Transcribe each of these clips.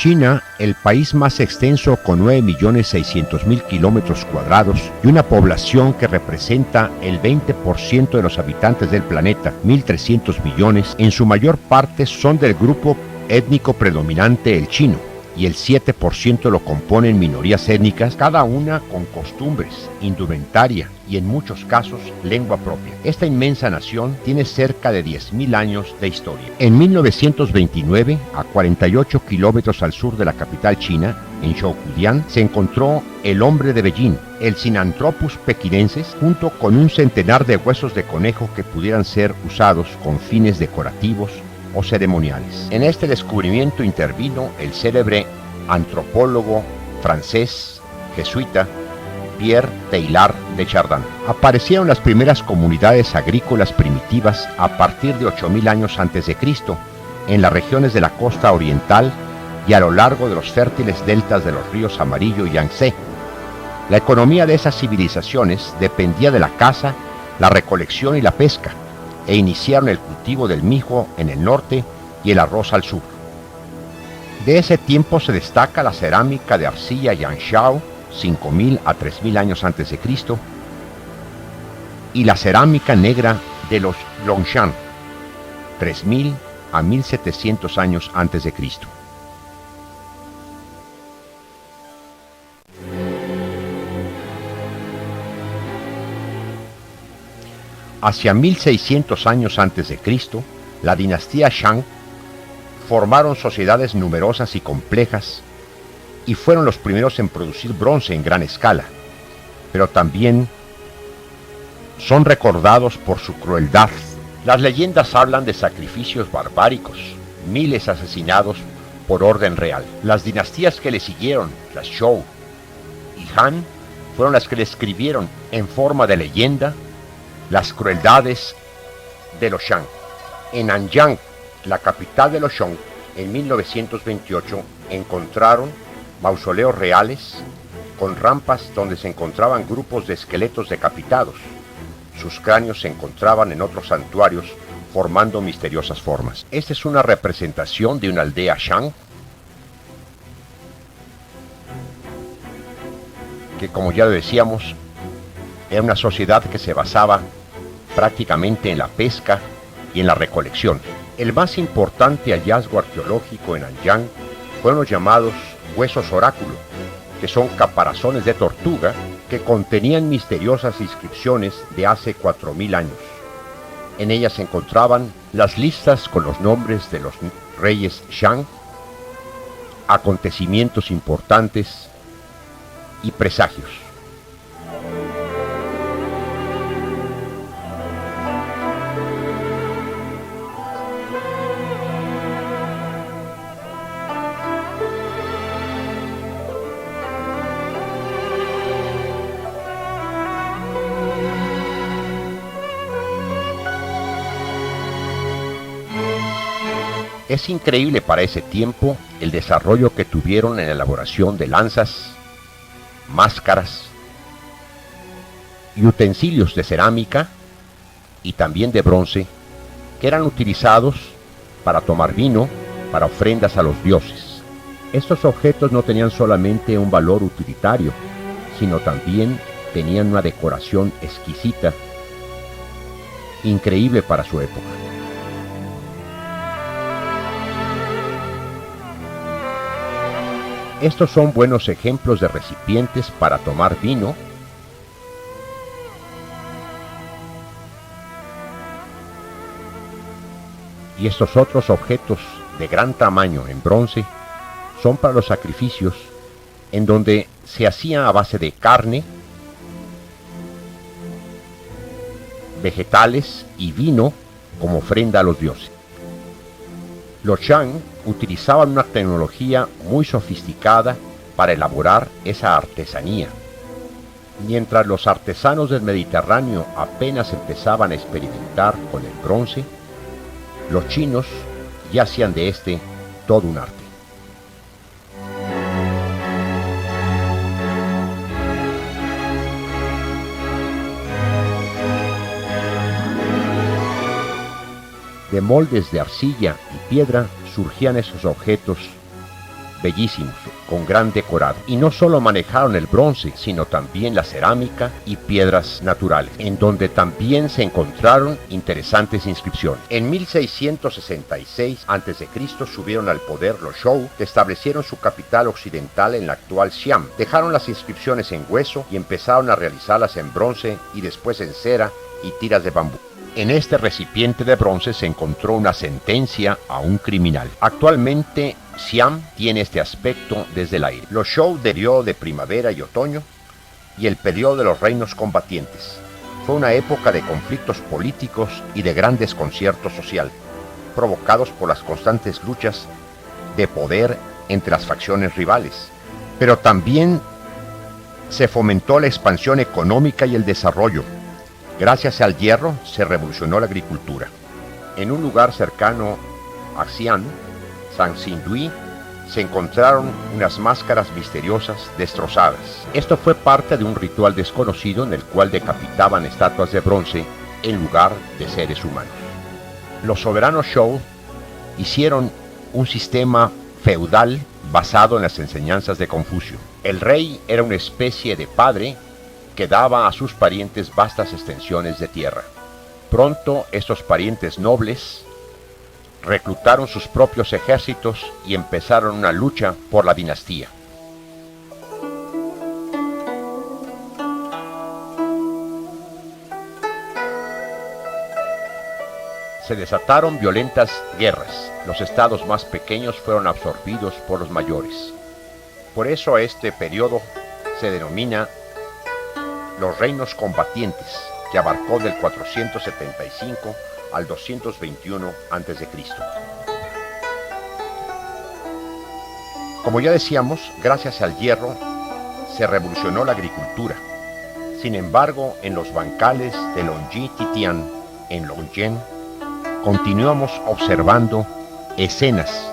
China, el país más extenso con 9.600.000 kilómetros cuadrados y una población que representa el 20% de los habitantes del planeta, 1.300 millones, en su mayor parte son del grupo étnico predominante el chino, y el 7% lo componen minorías étnicas, cada una con costumbres, indumentaria y en muchos casos lengua propia. Esta inmensa nación tiene cerca de 10.000 años de historia. En 1929, a 48 kilómetros al sur de la capital china, en Zhoujian, se encontró el hombre de Beijing, el Sinanthropus pekinensis, junto con un centenar de huesos de conejo que pudieran ser usados con fines decorativos o ceremoniales. En este descubrimiento intervino el célebre antropólogo francés jesuita Pierre Teilhard de Chardin. Aparecieron las primeras comunidades agrícolas primitivas a partir de 8.000 años antes de Cristo en las regiones de la costa oriental y a lo largo de los fértiles deltas de los ríos Amarillo y Yangtze. La economía de esas civilizaciones dependía de la caza, la recolección y la pesca, e iniciaron el cultivo del mijo en el norte y el arroz al sur. De ese tiempo se destaca la cerámica de arcilla Yanshao, 5.000 a 3.000 años antes de Cristo, y la cerámica negra de los Longshan, 3.000 a 1.700 años antes de Cristo. Hacia 1.600 años antes de Cristo, la dinastía Shang formaron sociedades numerosas y complejas y fueron los primeros en producir bronce en gran escala, pero también son recordados por su crueldad. Las leyendas hablan de sacrificios barbáricos, miles asesinados por orden real. Las dinastías que le siguieron, las Zhou y Han, fueron las que describieron en forma de leyenda las crueldades de los Shang. En Anyang, la capital de los Shang, en 1928 encontraron mausoleos reales con rampas donde se encontraban grupos de esqueletos decapitados. Sus cráneos se encontraban en otros santuarios formando misteriosas formas. Esta es una representación de una aldea Shang que, como ya lo decíamos, era una sociedad que se basaba prácticamente en la pesca y en la recolección. El más importante hallazgo arqueológico en Anyang fueron los llamados huesos oráculo, que son caparazones de tortuga que contenían misteriosas inscripciones de hace 4.000 años. En ellas se encontraban las listas con los nombres de los reyes Shang, acontecimientos importantes y presagios. Es increíble para ese tiempo el desarrollo que tuvieron en la elaboración de lanzas, máscaras y utensilios de cerámica y también de bronce que eran utilizados para tomar vino, para ofrendas a los dioses. Estos objetos no tenían solamente un valor utilitario, sino también tenían una decoración exquisita, increíble para su época. Estos son buenos ejemplos de recipientes para tomar vino, y estos otros objetos de gran tamaño en bronce son para los sacrificios, en donde se hacía a base de carne, vegetales y vino como ofrenda a los dioses. Los Shang utilizaban una tecnología muy sofisticada para elaborar esa artesanía. Mientras los artesanos del Mediterráneo apenas empezaban a experimentar con el bronce, los chinos ya hacían de este todo un arte. De moldes de arcilla y piedra surgían esos objetos bellísimos, con gran decorado. Y no solo manejaron el bronce, sino también la cerámica y piedras naturales, en donde también se encontraron interesantes inscripciones. En 1666 a.C. subieron al poder los Zhou, que establecieron su capital occidental en la actual Xi'an. Dejaron las inscripciones en hueso y empezaron a realizarlas en bronce y después en cera y tiras de bambú. En este recipiente de bronce se encontró una sentencia a un criminal. Actualmente, Xi'an tiene este aspecto desde el aire. Los Zhou del periodo de primavera y otoño y el periodo de los reinos combatientes. Fue una época de conflictos políticos y de gran desconcierto social, provocados por las constantes luchas de poder entre las facciones rivales. Pero también se fomentó la expansión económica y el desarrollo. Gracias al hierro se revolucionó la agricultura. En un lugar cercano a Xi'an, San Xindui, se encontraron unas máscaras misteriosas destrozadas. Esto fue parte de un ritual desconocido en el cual decapitaban estatuas de bronce en lugar de seres humanos. Los soberanos Zhou hicieron un sistema feudal basado en las enseñanzas de Confucio. El rey era una especie de padre que daba a sus parientes vastas extensiones de tierra. Pronto estos parientes nobles reclutaron sus propios ejércitos y empezaron una lucha por la dinastía. Se desataron violentas guerras. Los estados más pequeños fueron absorbidos por los mayores. Por eso a este periodo se denomina los reinos combatientes, que abarcó del 475 al 221 a.C. Como ya decíamos, gracias al hierro se revolucionó la agricultura. Sin embargo, en los bancales de Longji Titian, en Longyan, continuamos observando escenas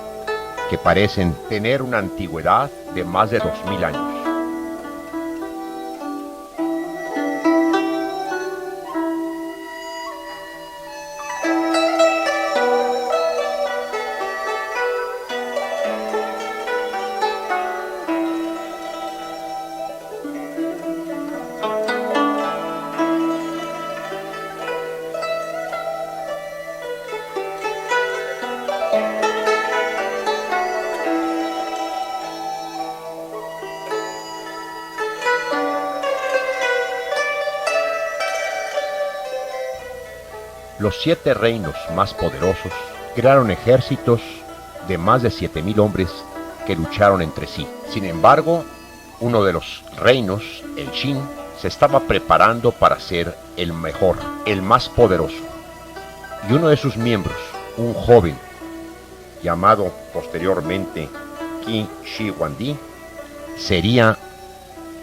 que parecen tener una antigüedad de más de 2000 años. Los 7 reinos más poderosos crearon ejércitos de más de 7000 hombres que lucharon entre sí. Sin embargo, uno de los reinos, el Qin, se estaba preparando para ser el mejor, el más poderoso. Y uno de sus miembros, un joven llamado posteriormente Qin Shi Huangdi, sería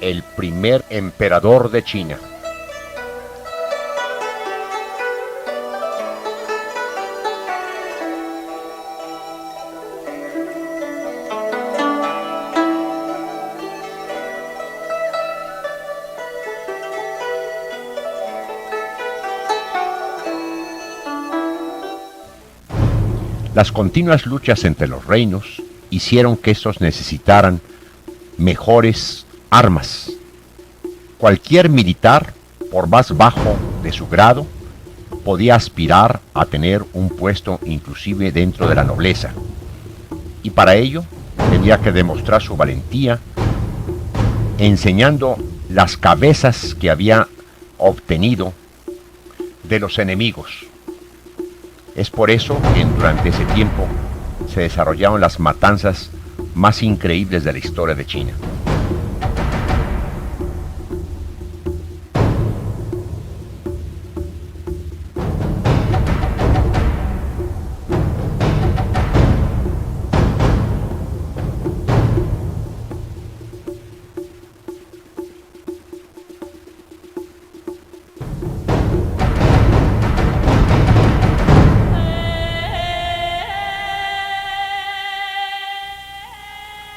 el primer emperador de China. Las continuas luchas entre los reinos hicieron que estos necesitaran mejores armas. Cualquier militar, por más bajo de su grado, podía aspirar a tener un puesto inclusive dentro de la nobleza. Y para ello tendría que demostrar su valentía enseñando las cabezas que había obtenido de los enemigos. Es por eso que durante ese tiempo se desarrollaron las matanzas más increíbles de la historia de China.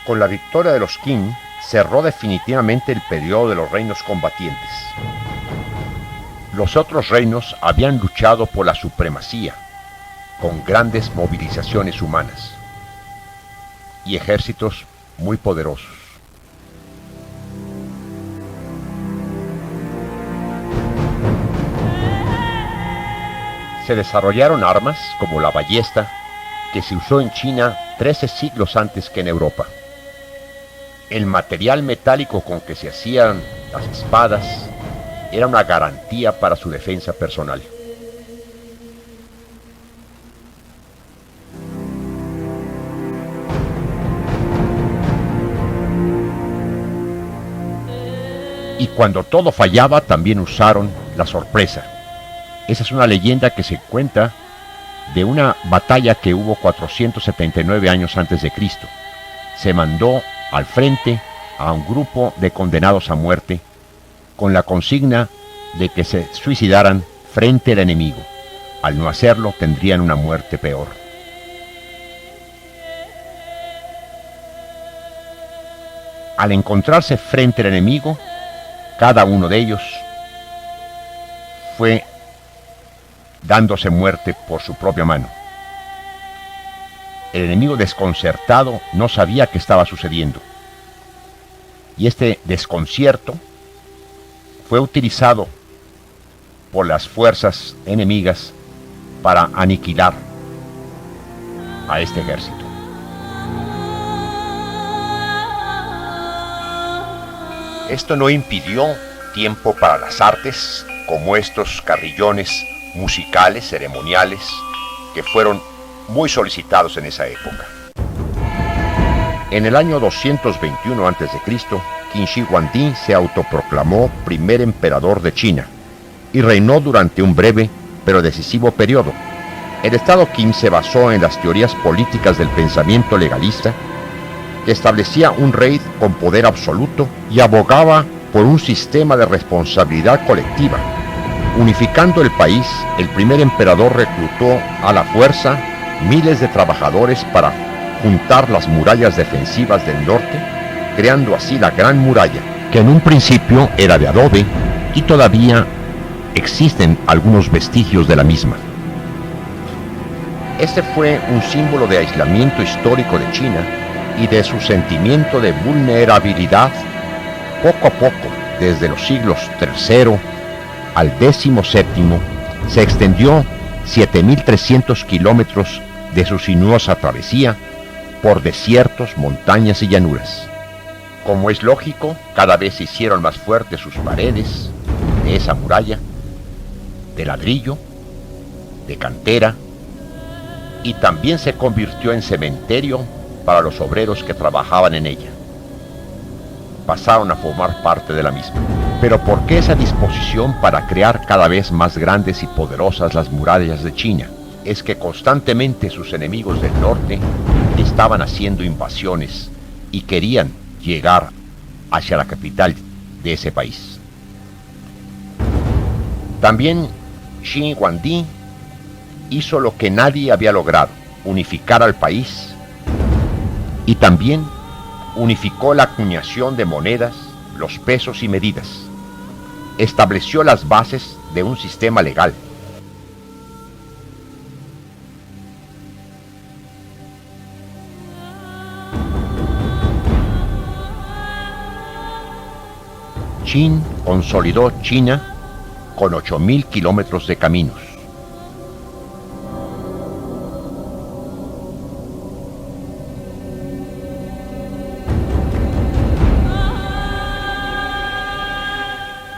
Con la victoria de los Qin, cerró definitivamente el periodo de los reinos combatientes. Los otros reinos habían luchado por la supremacía, con grandes movilizaciones humanas y ejércitos muy poderosos. Se desarrollaron armas como la ballesta, que se usó en China 13 siglos antes que en Europa. El material metálico con que se hacían las espadas era una garantía para su defensa personal. Y cuando todo fallaba, también usaron la sorpresa. Esa es una leyenda que se cuenta de una batalla que hubo 479 años antes de Cristo. Se mandó al frente a un grupo de condenados a muerte con la consigna de que se suicidaran frente al enemigo. Al no hacerlo, tendrían una muerte peor. Al encontrarse frente al enemigo, cada uno de ellos fue dándose muerte por su propia mano. El enemigo, desconcertado, no sabía qué estaba sucediendo. Y este desconcierto fue utilizado por las fuerzas enemigas para aniquilar a este ejército. Esto no impidió tiempo para las artes, como estos carrillones musicales, ceremoniales, que fueron muy solicitados en esa época. En el año 221 a.C., Qin Shi Huangdi se autoproclamó primer emperador de China y reinó durante un breve pero decisivo periodo. El Estado Qin se basó en las teorías políticas del pensamiento legalista, que establecía un rey con poder absoluto y abogaba por un sistema de responsabilidad colectiva. Unificando el país, el primer emperador reclutó a la fuerza miles de trabajadores para juntar las murallas defensivas del norte, creando así la Gran Muralla, que en un principio era de adobe y todavía existen algunos vestigios de la misma. Este fue un símbolo de aislamiento histórico de China y de su sentimiento de vulnerabilidad. Poco a poco, desde los siglos III al XVII, se extendió 7.300 kilómetros de su sinuosa travesía por desiertos, montañas y llanuras. Como es lógico, cada vez se hicieron más fuertes sus paredes de esa muralla, de ladrillo, de cantera, y también se convirtió en cementerio para los obreros que trabajaban en ella. Pasaron a formar parte de la misma. Pero ¿por qué esa disposición para crear cada vez más grandes y poderosas las murallas de China? Es que constantemente sus enemigos del norte estaban haciendo invasiones y querían llegar hacia la capital de ese país. También Qin Huangdi hizo lo que nadie había logrado, unificar al país, y también unificó la acuñación de monedas, los pesos y medidas. Estableció las bases de un sistema legal. Qin consolidó China con 8.000 kilómetros de caminos.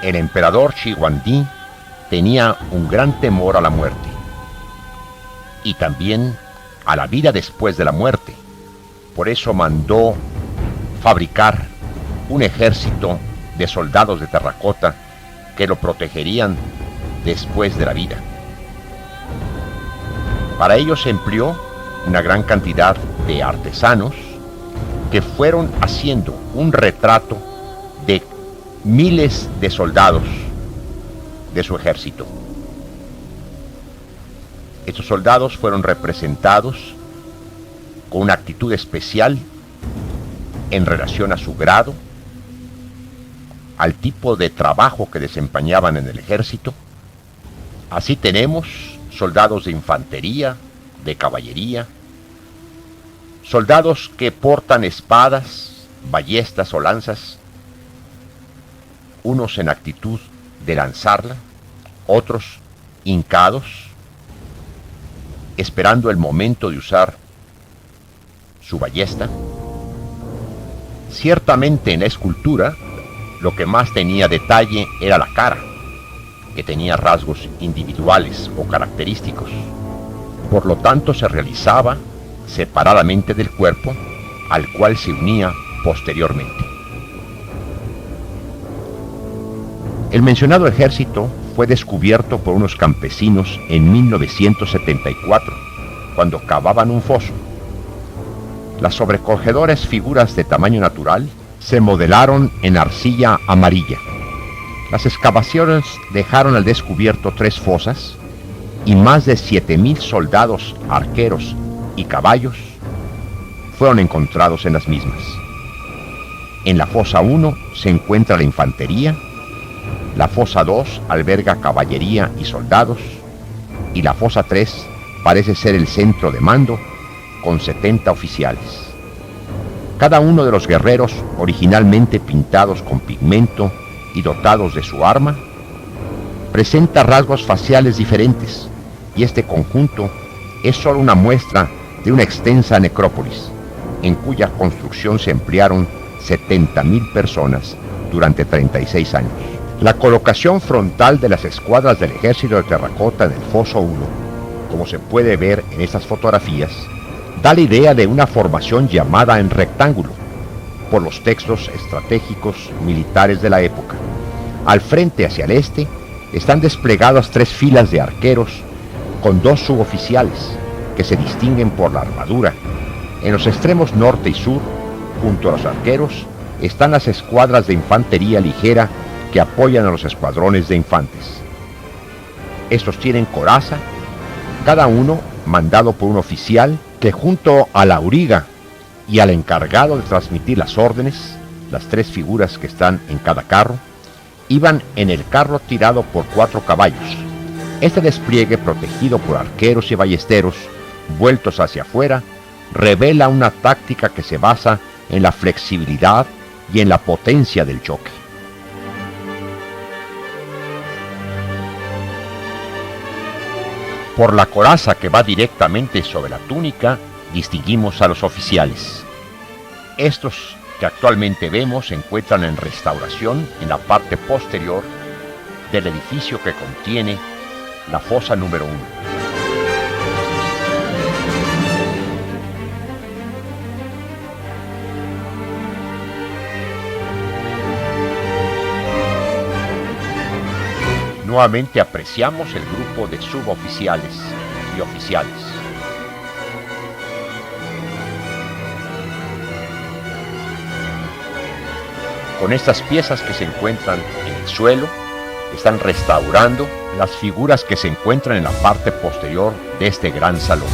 El emperador Qin Huangdi tenía un gran temor a la muerte y también a la vida después de la muerte. Por eso mandó fabricar un ejército de soldados de terracota que lo protegerían después de la vida. Para ello se empleó una gran cantidad de artesanos que fueron haciendo un retrato de miles de soldados de su ejército. Estos soldados fueron representados con una actitud especial en relación a su grado, al tipo de trabajo que desempeñaban en el ejército. Así tenemos soldados de infantería, de caballería, soldados que portan espadas ballestas o lanzas, unos en actitud de lanzarla, otros hincados, esperando el momento de usar su ballesta. Ciertamente en la escultura lo que más tenía detalle era la cara, que tenía rasgos individuales o característicos. Por lo tanto se realizaba separadamente del cuerpo, al cual se unía posteriormente. El mencionado ejército fue descubierto por unos campesinos en 1974, cuando cavaban un foso. Las sobrecogedoras figuras de tamaño natural se modelaron en arcilla amarilla. Las excavaciones dejaron al descubierto 3 fosas y más de 7,000 soldados, arqueros y caballos fueron encontrados en las mismas. En la fosa 1 se encuentra la infantería, la fosa 2 alberga caballería y soldados, y la fosa 3 parece ser el centro de mando con 70 oficiales. Cada uno de los guerreros, originalmente pintados con pigmento y dotados de su arma, presenta rasgos faciales diferentes, y este conjunto es solo una muestra de una extensa necrópolis, en cuya construcción se emplearon 70,000 personas durante 36 años. La colocación frontal de las escuadras del ejército de terracota en el foso 1, como se puede ver en estas fotografías, da la idea de una formación llamada en rectángulo, por los textos estratégicos militares de la época. Al frente, hacia el este, están desplegadas 3 filas de arqueros con 2 suboficiales, que se distinguen por la armadura. En los extremos norte y sur, junto a los arqueros, están las escuadras de infantería ligera que apoyan a los escuadrones de infantes. Estos tienen coraza, cada uno mandado por un oficial que, junto al auriga y al encargado de transmitir las órdenes, las 3 figuras que están en cada carro, iban en el carro tirado por 4 caballos. Este despliegue, protegido por arqueros y ballesteros vueltos hacia afuera, revela una táctica que se basa en la flexibilidad y en la potencia del choque. Por la coraza que va directamente sobre la túnica, distinguimos a los oficiales. Estos que actualmente vemos se encuentran en restauración en la parte posterior del edificio que contiene la fosa número 1. Nuevamente apreciamos el grupo de suboficiales y oficiales. Con estas piezas que se encuentran en el suelo, están restaurando las figuras que se encuentran en la parte posterior de este gran salón.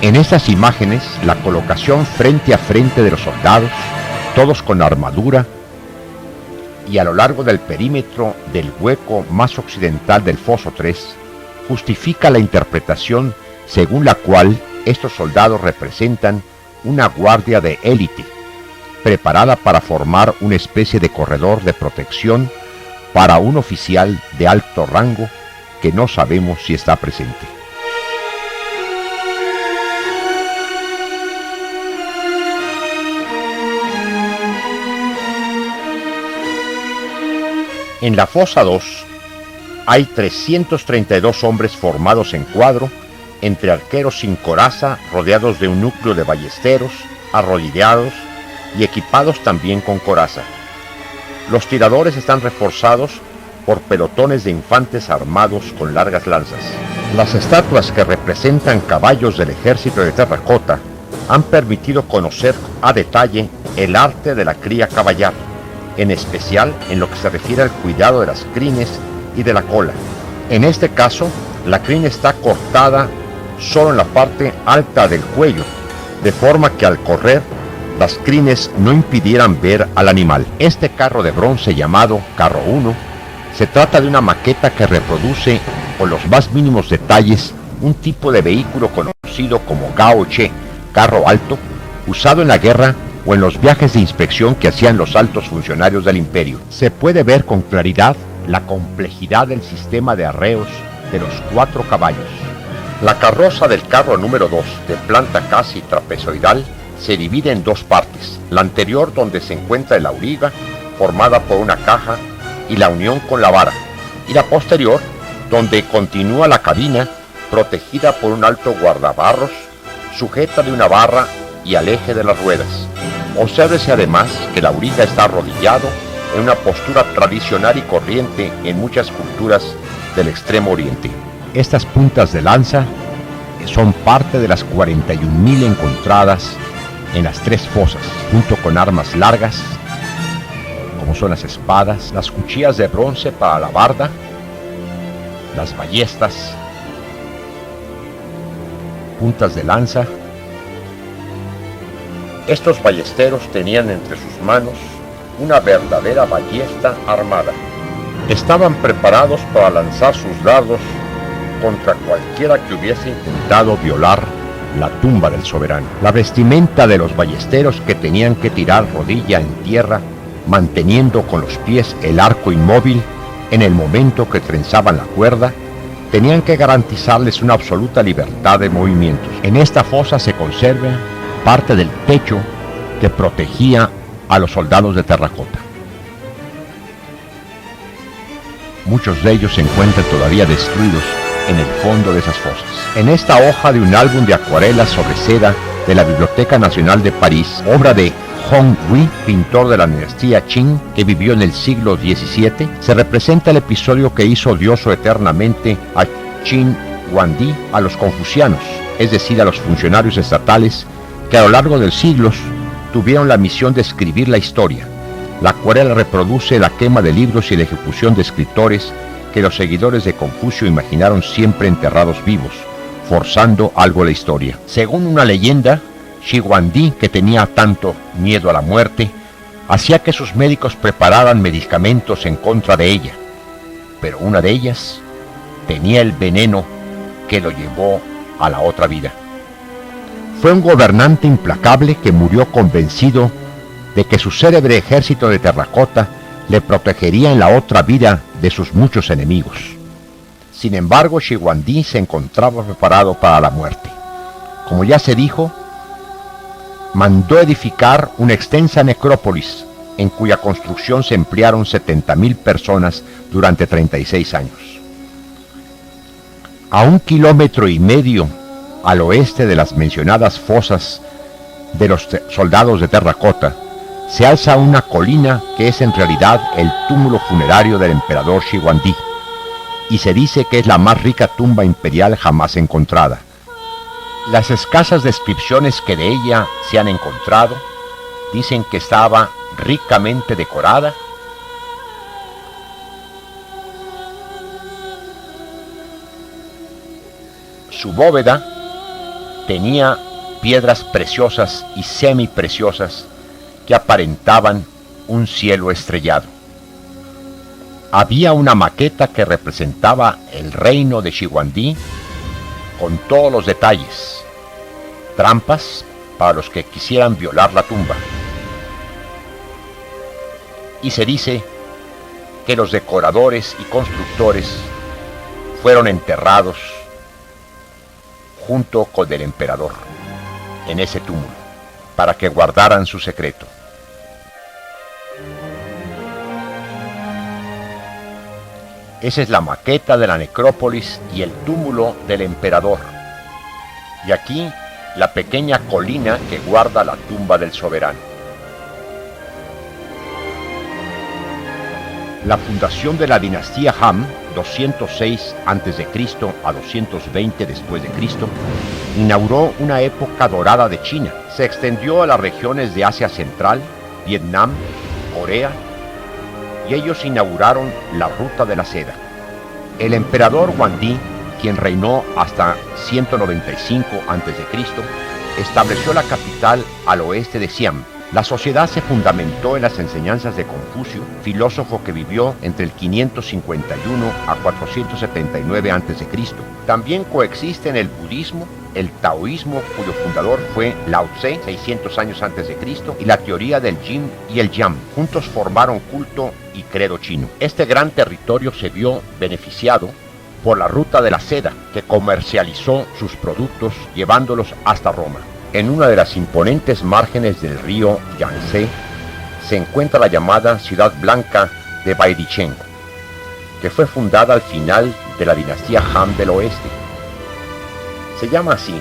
En estas imágenes, la colocación frente a frente de los soldados, todos con armadura, y a lo largo del perímetro del hueco más occidental del foso 3, justifica la interpretación según la cual estos soldados representan una guardia de élite, preparada para formar una especie de corredor de protección para un oficial de alto rango que no sabemos si está presente. En la fosa 2 hay 332 hombres formados en cuadro, entre arqueros sin coraza, rodeados de un núcleo de ballesteros, arrodillados y equipados también con coraza. Los tiradores están reforzados por pelotones de infantes armados con largas lanzas. Las estatuas que representan caballos del ejército de terracota han permitido conocer a detalle el arte de la cría caballar, en especial en lo que se refiere al cuidado de las crines y de la cola. En este caso, la crin está cortada solo en la parte alta del cuello, de forma que al correr, las crines no impidieran ver al animal. Este carro de bronce llamado Carro 1 se trata de una maqueta que reproduce con los más mínimos detalles un tipo de vehículo conocido como Gao-che, carro alto, usado en la guerra o en los viajes de inspección que hacían los altos funcionarios del imperio. Se puede ver con claridad la complejidad del sistema de arreos de los 4 caballos. La carroza del carro número 2, de planta casi trapezoidal, se divide en 2 partes, la anterior donde se encuentra el auriga, formada por una caja y la unión con la vara, y la posterior, donde continúa la cabina, protegida por un alto guardabarros, sujeta de una barra y al eje de las ruedas. Obsérvese además que el auriga está arrodillado en una postura tradicional y corriente en muchas culturas del Extremo Oriente. Estas puntas de lanza son parte de las 41.000 encontradas en las 3 fosas, junto con armas largas, como son las espadas, las cuchillas de bronce para la barda, las ballestas, puntas de lanza. Estos ballesteros tenían entre sus manos una verdadera ballesta armada. Estaban preparados para lanzar sus dardos contra cualquiera que hubiese intentado violar la tumba del soberano. La vestimenta de los ballesteros, que tenían que tirar rodilla en tierra, manteniendo con los pies el arco inmóvil en el momento que trenzaban la cuerda, tenían que garantizarles una absoluta libertad de movimientos. En esta fosa se conserva parte del techo que protegía a los soldados de terracota. Muchos de ellos se encuentran todavía destruidos en el fondo de esas fosas. En esta hoja de un álbum de acuarelas sobre seda de la Biblioteca Nacional de París, obra de Hong Hui, pintor de la dinastía Qing que vivió en el siglo XVII, se representa el episodio que hizo odioso eternamente a Qin Huangdi a los confucianos, es decir, a los funcionarios estatales que a lo largo de siglos tuvieron la misión de escribir la historia. La acuarela reproduce la quema de libros y la ejecución de escritores que los seguidores de Confucio imaginaron siempre enterrados vivos, forzando algo la historia. Según una leyenda, Shi Huangdi, que tenía tanto miedo a la muerte, hacía que sus médicos prepararan medicamentos en contra de ella, pero una de ellas tenía el veneno que lo llevó a la otra vida. Fue un gobernante implacable que murió convencido de que su célebre ejército de terracota le protegería en la otra vida de sus muchos enemigos. Sin embargo, Shi Huangdi se encontraba preparado para la muerte. Como ya se dijo, mandó edificar una extensa necrópolis en cuya construcción se emplearon 70.000 personas durante 36 años. A 1,5 kilómetros al oeste de las mencionadas fosas de los soldados de terracota, se alza una colina que es en realidad el túmulo funerario del emperador Shi Huangdi, y se dice que es la más rica tumba imperial jamás encontrada. Las escasas descripciones que de ella se han encontrado dicen que estaba ricamente decorada, su bóveda tenía piedras preciosas y semipreciosas que aparentaban un cielo estrellado. Había una maqueta que representaba el reino de Shi Huangdi con todos los detalles, trampas para los que quisieran violar la tumba. Y se dice que los decoradores y constructores fueron enterrados junto con el emperador en ese túmulo, para que guardaran su secreto. Esa es la maqueta de la necrópolis y el túmulo del emperador. Y aquí la pequeña colina que guarda la tumba del soberano. La fundación de la dinastía Han, 206 a.C. a 220 después de Cristo, inauguró una época dorada de China. Se extendió a las regiones de Asia Central, Vietnam, Corea, y ellos inauguraron la Ruta de la Seda. El emperador Huangdi, quien reinó hasta 195 a.C., estableció la capital al oeste de Siam. La sociedad se fundamentó en las enseñanzas de Confucio, filósofo que vivió entre el 551 a 479 a.C. También coexisten el budismo, el taoísmo, cuyo fundador fue Lao Tse, 600 años antes de Cristo, y la teoría del yin y el yang. Juntos formaron culto y credo chino. Este gran territorio se vio beneficiado por la Ruta de la Seda, que comercializó sus productos llevándolos hasta Roma. En una de las imponentes márgenes del río Yangtze se encuentra la llamada Ciudad Blanca de Baidicheng, que fue fundada al final de la dinastía Han del Oeste. Se llama así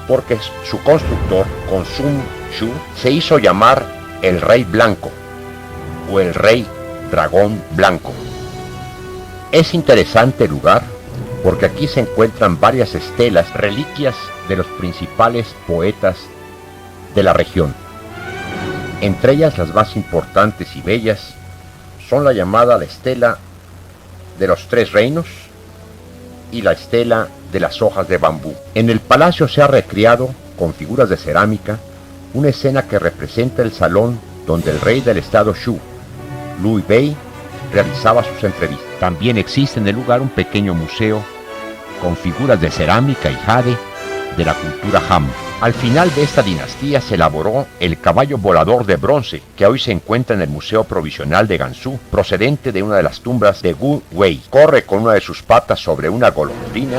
porque su constructor, Consum Shu, se hizo llamar el Rey Blanco o el Rey Dragón Blanco. Es interesante el lugar porque aquí se encuentran varias estelas, reliquias de los principales poetas de la región. Entre ellas las más importantes y bellas son la llamada la estela de los tres reinos y la estela de las hojas de bambú. En el palacio se ha recreado con figuras de cerámica una escena que representa el salón donde el rey del estado Shu, Liu Bei, realizaba sus entrevistas. También existe en el lugar un pequeño museo con figuras de cerámica y jade de la cultura Han. Al final de esta dinastía se elaboró el caballo volador de bronce que hoy se encuentra en el Museo Provisional de Gansu, procedente de una de las tumbas de Wu Wei. Corre con una de sus patas sobre una golondrina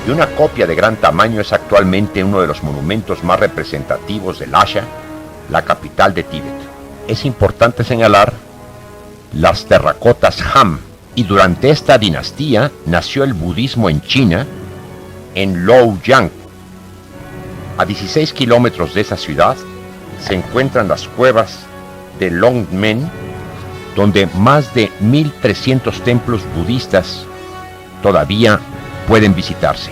y una copia de gran tamaño es actualmente uno de los monumentos más representativos de Lhasa, la capital de Tíbet. Es importante señalar las terracotas Han, y durante esta dinastía nació el budismo en China, en Luoyang. A 16 kilómetros de esa ciudad se encuentran las cuevas de Longmen, donde más de 1.300 templos budistas todavía pueden visitarse.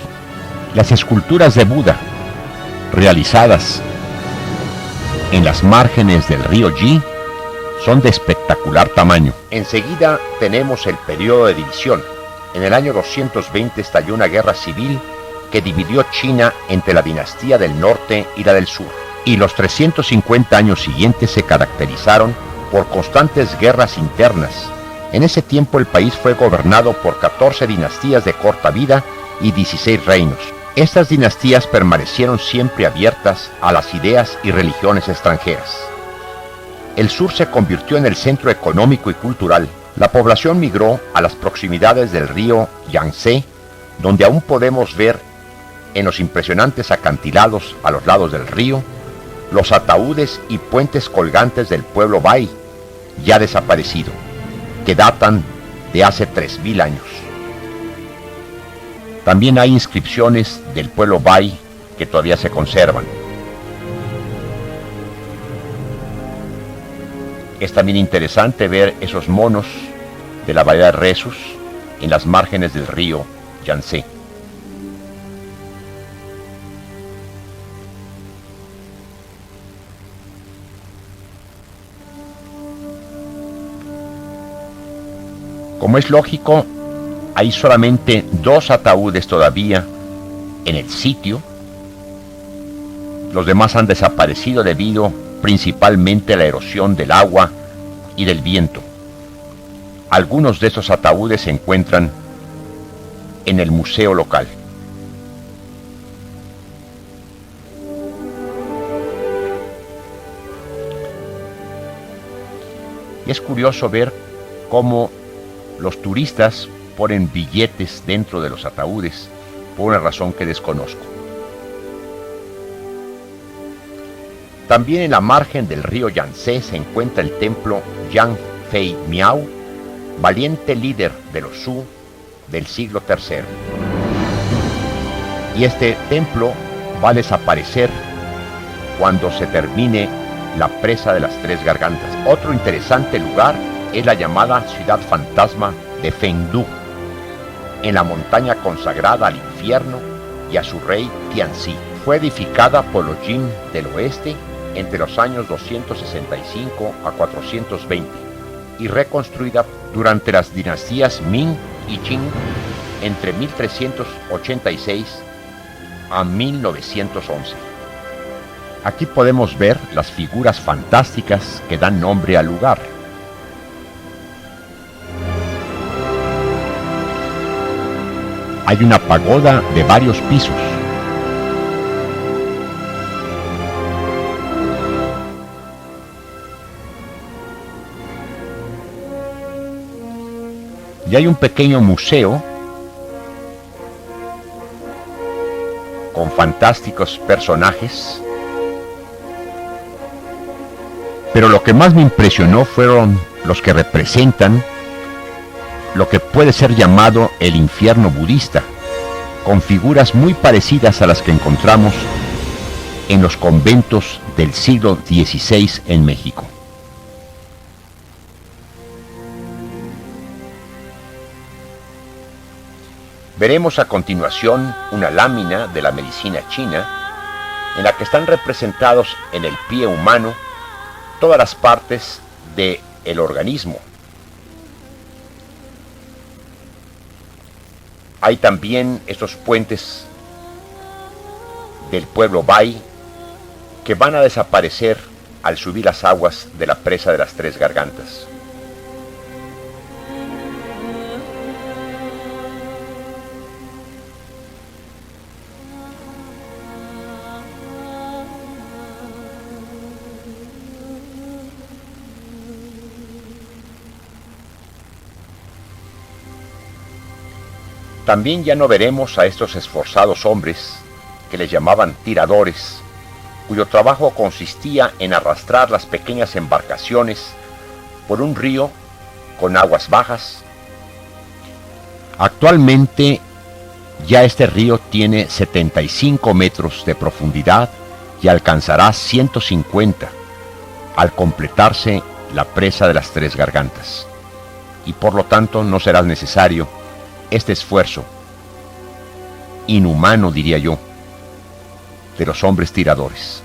Las esculturas de Buda, realizadas en las márgenes del río Yi, son de espectacular tamaño. Enseguida tenemos el periodo de división. En el año 220 estalló una guerra civil que dividió China entre la dinastía del norte y la del sur, y los 350 años siguientes se caracterizaron por constantes guerras internas. En ese tiempo el país fue gobernado por 14 dinastías de corta vida y 16 reinos. Estas dinastías permanecieron siempre abiertas a las ideas y religiones extranjeras. El sur se convirtió en el centro económico y cultural. La población migró a las proximidades del río Yangtze, donde aún podemos ver en los impresionantes acantilados a los lados del río los ataúdes y puentes colgantes del pueblo Bai, ya desaparecido, que datan de hace 3.000 años. También hay inscripciones del pueblo Bai que todavía se conservan. Es también interesante ver esos monos de la bahía de Resus en las márgenes del río Yangtze. Como es lógico, hay solamente 2 ataúdes todavía en el sitio. Los demás han desaparecido debido principalmente a la erosión del agua y del viento. Algunos de estos ataúdes se encuentran en el museo local. Y es curioso ver cómo los turistas ponen billetes dentro de los ataúdes por una razón que desconozco. También en la margen del río Yangtze se encuentra el templo Yang Fei Miao, valiente líder de los Zhou del siglo III. Y este templo va a desaparecer cuando se termine la presa de las Tres Gargantas. Otro interesante lugar es la llamada ciudad fantasma de Fengdu, en la montaña consagrada al infierno y a su rey Tianzi. Fue edificada por los Jin del oeste entre los años 265 a 420 y reconstruida durante las dinastías Ming y Qing entre 1386 a 1911. Aquí podemos ver las figuras fantásticas que dan nombre al lugar. Hay una pagoda de varios pisos. Y hay un pequeño museo con fantásticos personajes. Pero lo que más me impresionó fueron los que representan lo que puede ser llamado el infierno budista, con figuras muy parecidas a las que encontramos en los conventos del siglo XVI en México. Veremos a continuación una lámina de la medicina china en la que están representados en el pie humano todas las partes del organismo. Hay también estos puentes del pueblo Bai que van a desaparecer al subir las aguas de la presa de las Tres Gargantas. También ya no veremos a estos esforzados hombres, que les llamaban tiradores, cuyo trabajo consistía en arrastrar las pequeñas embarcaciones por un río con aguas bajas. Actualmente ya este río tiene 75 metros de profundidad y alcanzará 150 al completarse la presa de las Tres Gargantas, y por lo tanto no será necesario este esfuerzo, inhumano diría yo, de los hombres tiradores.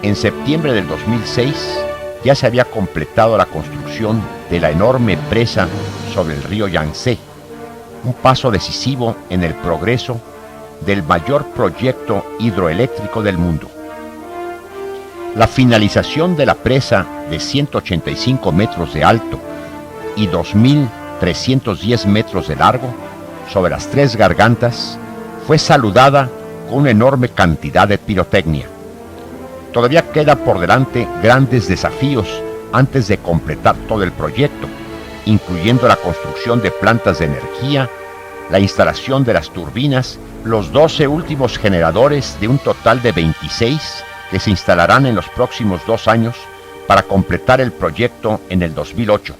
En septiembre del 2006 ya se había completado la construcción de la enorme presa sobre el río Yangtze, un paso decisivo en el progreso del mayor proyecto hidroeléctrico del mundo. La finalización de la presa de 185 metros de alto y 2.310 metros de largo sobre las Tres Gargantas fue saludada con una enorme cantidad de pirotecnia. Todavía queda por delante grandes desafíos antes de completar todo el proyecto, incluyendo la construcción de plantas de energía, la instalación de las turbinas, los 12 últimos generadores de un total de 26 que se instalarán en los próximos 2 años para completar el proyecto en el 2008,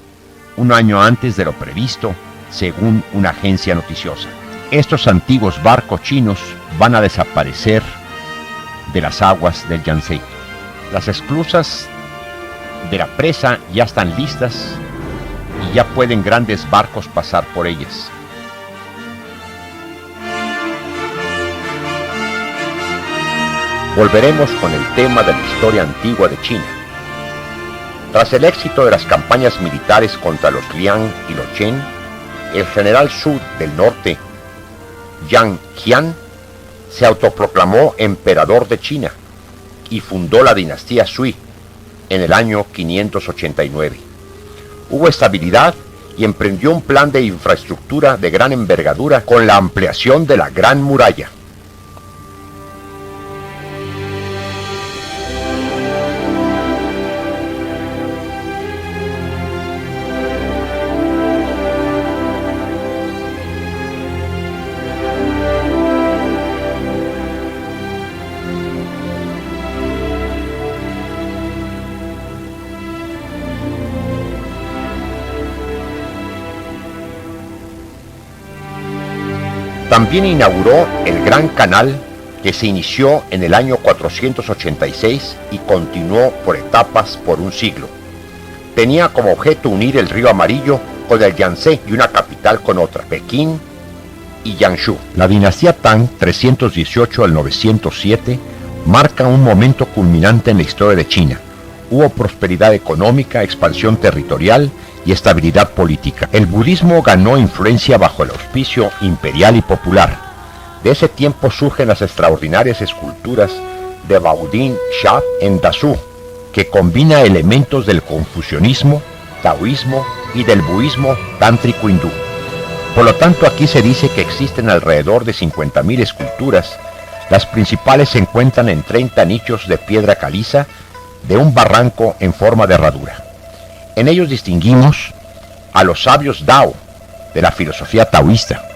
un año antes de lo previsto, según una agencia noticiosa. Estos antiguos barcos chinos van a desaparecer de las aguas del Yangtze. Las esclusas de la presa ya están listas y ya pueden grandes barcos pasar por ellas. Volveremos con el tema de la historia antigua de China. Tras el éxito de las campañas militares contra los Liang y los Chen, el general Su del norte, Yang Qian, se autoproclamó emperador de China y fundó la dinastía Sui en el año 589. Hubo estabilidad y emprendió un plan de infraestructura de gran envergadura con la ampliación de la Gran Muralla. También inauguró el Gran Canal, que se inició en el año 486 y continuó por etapas por un siglo. Tenía como objeto unir el río Amarillo con el Yangtze y una capital con otra, Pekín y Yangshu. La dinastía Tang, 318 al 907, marca un momento culminante en la historia de China. Hubo prosperidad económica, expansión territorial y estabilidad política. El budismo ganó influencia bajo el auspicio imperial y popular. De ese tiempo surgen las extraordinarias esculturas de Baoding Sha en Dazhou, que combina elementos del confucianismo, taoísmo y del budismo tántrico hindú. Por lo tanto, aquí se dice que existen alrededor de 50.000 esculturas. Las principales se encuentran en 30 nichos de piedra caliza de un barranco en forma de herradura. En ellos distinguimos a los sabios Dao de la filosofía taoísta.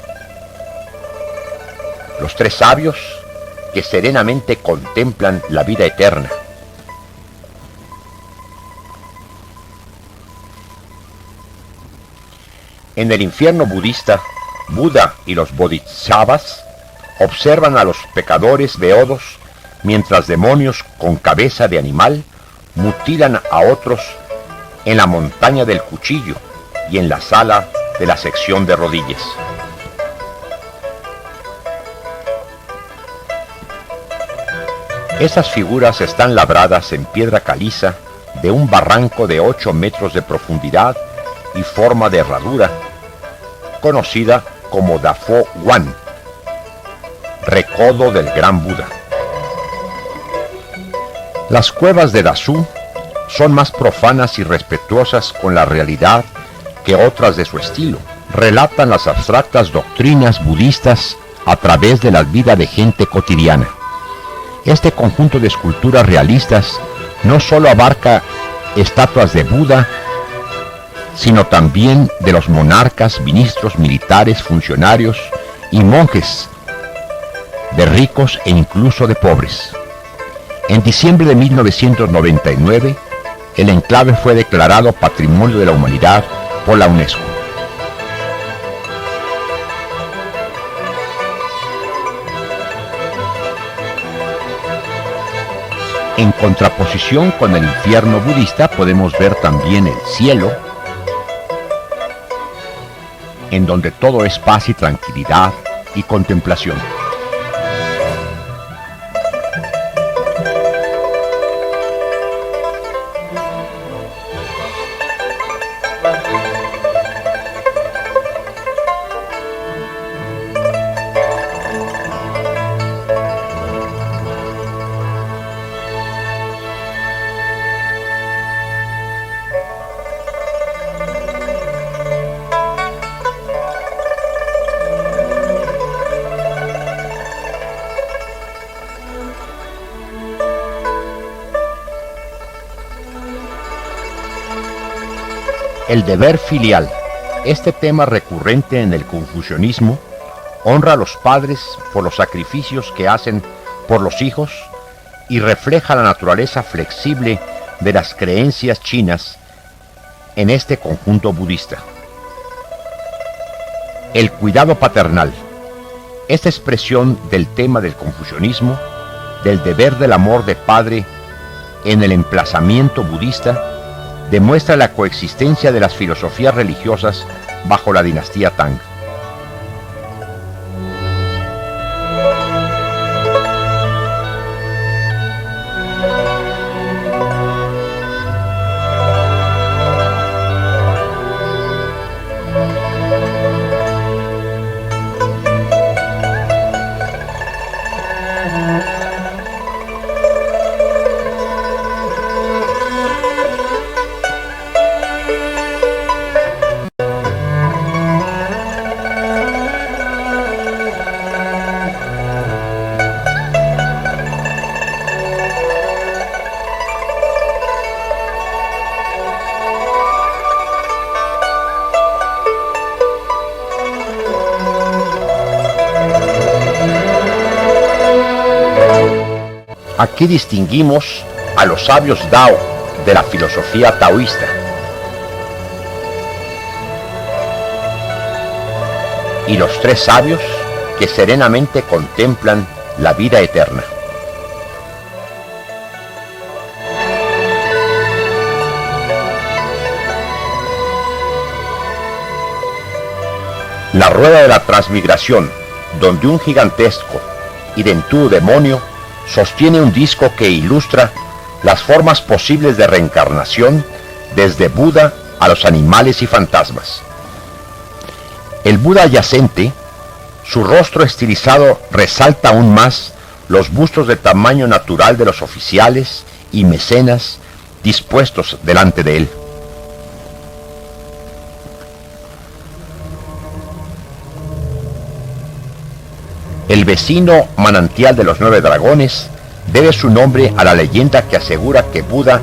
Los tres sabios que serenamente contemplan la vida eterna. En el infierno budista, Buda y los bodhisattvas observan a los pecadores beodos mientras demonios con cabeza de animal mutilan a otros en la montaña del cuchillo y en la sala de la sección de rodillas. Esas figuras están labradas en piedra caliza de un barranco de 8 metros de profundidad y forma de herradura, conocida como Dafo Wan, recodo del gran Buda. Las cuevas de Dazhou son más profanas y respetuosas con la realidad que otras de su estilo. Relatan las abstractas doctrinas budistas a través de la vida de gente cotidiana. Este conjunto de esculturas realistas no solo abarca estatuas de Buda, sino también de los monarcas, ministros, militares, funcionarios y monjes, de ricos e incluso de pobres. En diciembre de 1999, el enclave fue declarado Patrimonio de la Humanidad por la UNESCO. En contraposición con el infierno budista podemos ver también el cielo, en donde todo es paz y tranquilidad y contemplación. El deber filial. Este tema recurrente en el confucianismo honra a los padres por los sacrificios que hacen por los hijos y refleja la naturaleza flexible de las creencias chinas en este conjunto budista. El cuidado paternal. Esta expresión del tema del confucianismo, del deber del amor de padre en el emplazamiento budista, demuestra la coexistencia de las filosofías religiosas bajo la dinastía Tang. Aquí distinguimos a los sabios Dao de la filosofía taoísta. Y los tres sabios que serenamente contemplan la vida eterna. La rueda de la transmigración, donde un gigantesco y dentudo demonio sostiene un disco que ilustra las formas posibles de reencarnación desde Buda a los animales y fantasmas. El Buda yacente, su rostro estilizado resalta aún más los bustos de tamaño natural de los oficiales y mecenas dispuestos delante de él. El vecino manantial de los 9 dragones debe su nombre a la leyenda que asegura que Buda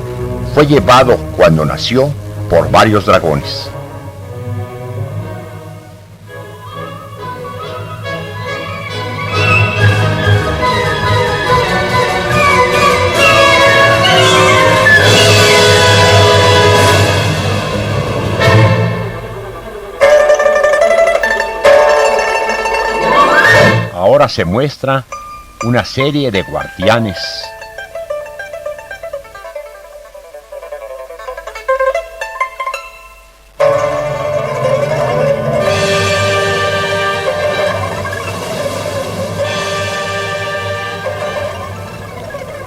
fue llevado cuando nació por varios dragones. Ahora se muestra una serie de guardianes.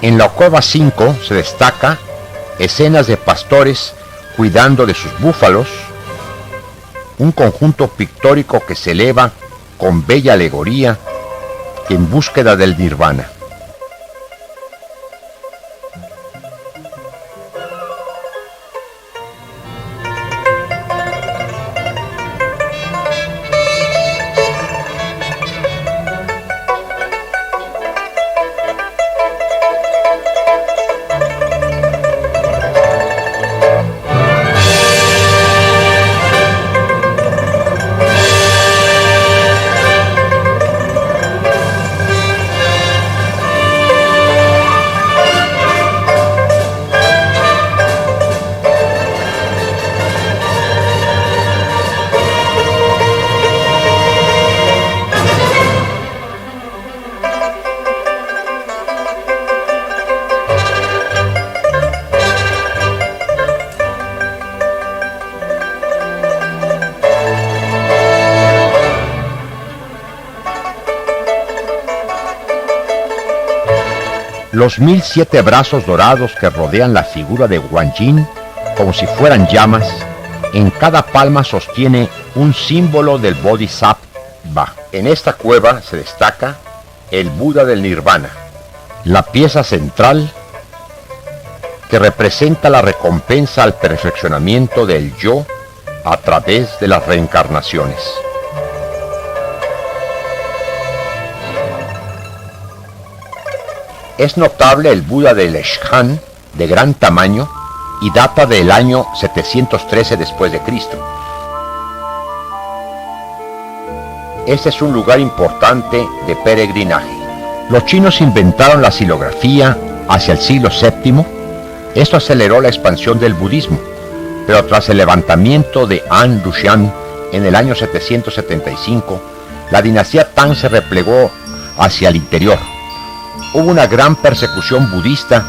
En la cueva 5 se destaca escenas de pastores cuidando de sus búfalos, un conjunto pictórico que se eleva con bella alegoría en búsqueda del nirvana. Los 1007 brazos dorados que rodean la figura de Guanyin, como si fueran llamas, en cada palma sostiene un símbolo del Bodhisattva. En esta cueva se destaca el Buda del Nirvana, la pieza central que representa la recompensa al perfeccionamiento del yo a través de las reencarnaciones. Es notable el Buda del Eshan, de gran tamaño, y data del año 713 después de Cristo. Este es un lugar importante de peregrinaje. Los chinos inventaron la xilografía hacia el siglo VII. Esto aceleró la expansión del budismo, pero tras el levantamiento de An Lushan en el año 775, la dinastía Tang se replegó hacia el interior. Hubo una gran persecución budista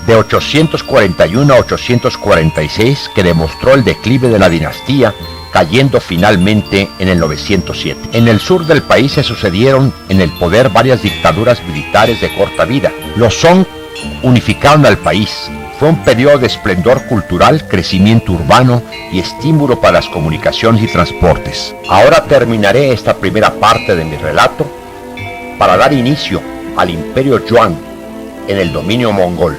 de 841 a 846 que demostró el declive de la dinastía, cayendo finalmente en el 907. En el sur del país se sucedieron en el poder varias dictaduras militares de corta vida. Los Song unificaron al país. Fue un periodo de esplendor cultural, crecimiento urbano y estímulo para las comunicaciones y transportes. Ahora terminaré esta primera parte de mi relato para dar inicio al Imperio Yuan en el dominio mongol.